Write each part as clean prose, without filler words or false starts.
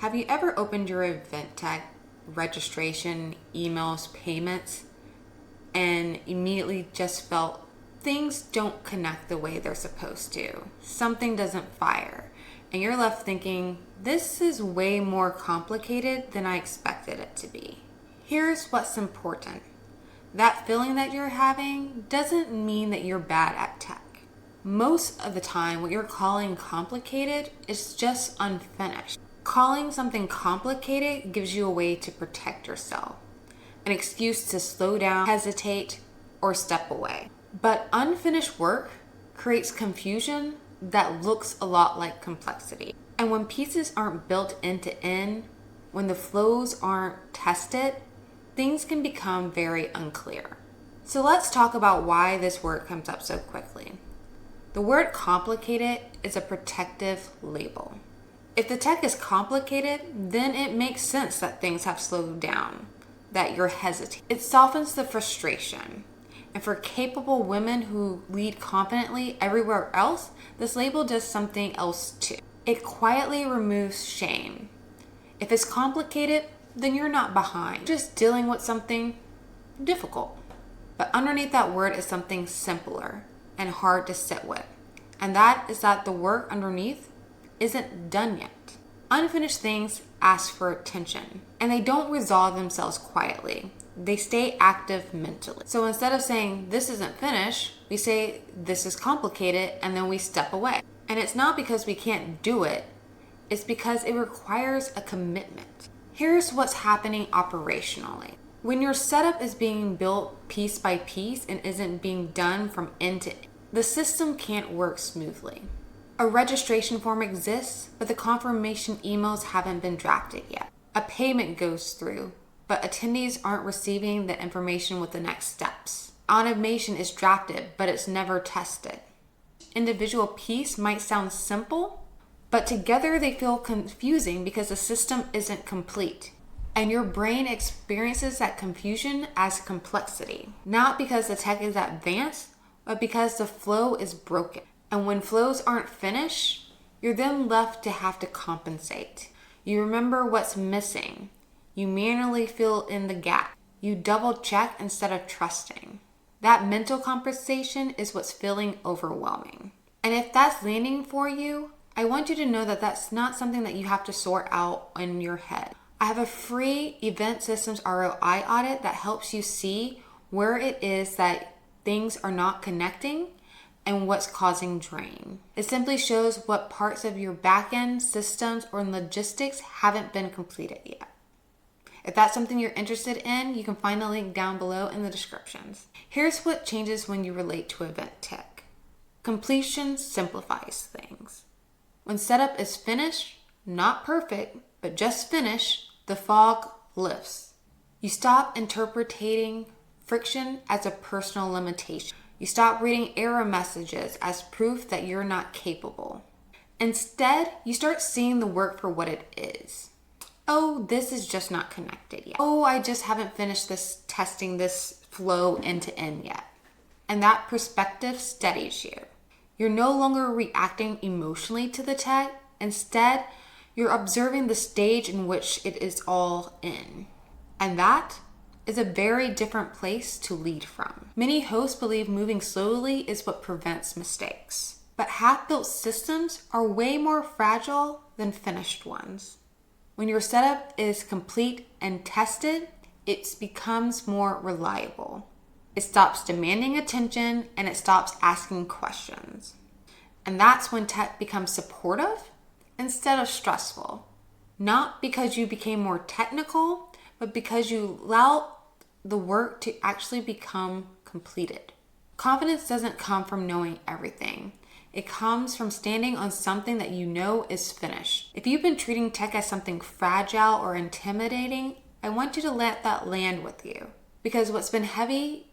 Have you ever opened your event tech registration, emails, payments, and immediately just felt things don't connect the way they're supposed to? Something doesn't fire. And you're left thinking, this is way more complicated than I expected it to be. Here's what's important. That feeling that you're having doesn't mean that you're bad at tech. Most of the time, what you're calling complicated is just unfinished. Calling something complicated gives you a way to protect yourself, an excuse to slow down, hesitate, or step away. But unfinished work creates confusion that looks a lot like complexity. And when pieces aren't built end to end, when the flows aren't tested, things can become very unclear. So let's talk about why this word comes up so quickly. The word complicated is a protective label. If the tech is complicated, then it makes sense that things have slowed down, that you're hesitating. It softens the frustration. And for capable women who lead confidently everywhere else, this label does something else too. It quietly removes shame. If it's complicated, then you're not behind, just dealing with something difficult. But underneath that word is something simpler and hard to sit with. And that is that the work underneath isn't done yet. Unfinished things ask for attention, and they don't resolve themselves quietly. They stay active mentally. So instead of saying, this isn't finished, we say, this is complicated, and then we step away. And it's not because we can't do it, it's because it requires a commitment. Here's what's happening operationally. When your setup is being built piece by piece and isn't being done from end to end, the system can't work smoothly. A registration form exists, but the confirmation emails haven't been drafted yet. A payment goes through, but attendees aren't receiving the information with the next steps. Automation is drafted, but it's never tested. Individual piece might sound simple, but together they feel confusing because the system isn't complete. And your brain experiences that confusion as complexity, not because the tech is advanced, but because the flow is broken. And when flows aren't finished, you're then left to have to compensate. You remember what's missing. You manually fill in the gap. You double check instead of trusting. That mental compensation is what's feeling overwhelming. And if that's landing for you, I want you to know that that's not something that you have to sort out in your head. I have a free event systems ROI audit that helps you see where it is that things are not connecting and what's causing drain. It simply shows what parts of your backend systems or logistics haven't been completed yet. If that's something you're interested in, you can find the link down below in the descriptions. Here's what changes when you relate to event tech. Completion simplifies things. When setup is finished, not perfect, but just finished, the fog lifts. You stop interpreting friction as a personal limitation. You stop reading error messages as proof that you're not capable. Instead, you start seeing the work for what it is. Oh, this is just not connected yet. Oh, I just haven't finished testing this flow end to end yet. And that perspective steadies you. You're no longer reacting emotionally to the tech. Instead, you're observing the stage in which it is all in. And that is a very different place to lead from. Many hosts believe moving slowly is what prevents mistakes. But half-built systems are way more fragile than finished ones. When your setup is complete and tested, it becomes more reliable. It stops demanding attention and it stops asking questions. And that's when tech becomes supportive instead of stressful. Not because you became more technical, but because you allow the work to actually become completed. Confidence doesn't come from knowing everything. It comes from standing on something that you know is finished. If you've been treating tech as something fragile or intimidating, I want you to let that land with you. Because what's been heavy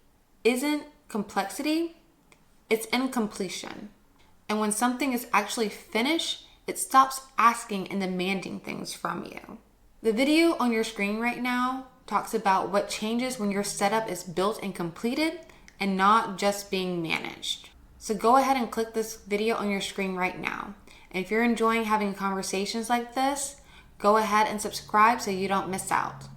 isn't complexity, it's incompletion. And when something is actually finished, it stops asking and demanding things from you. The video on your screen right now talks about what changes when your setup is built and completed and not just being managed. So go ahead and click this video on your screen right now. And if you're enjoying having conversations like this, Go ahead and subscribe so you don't miss out.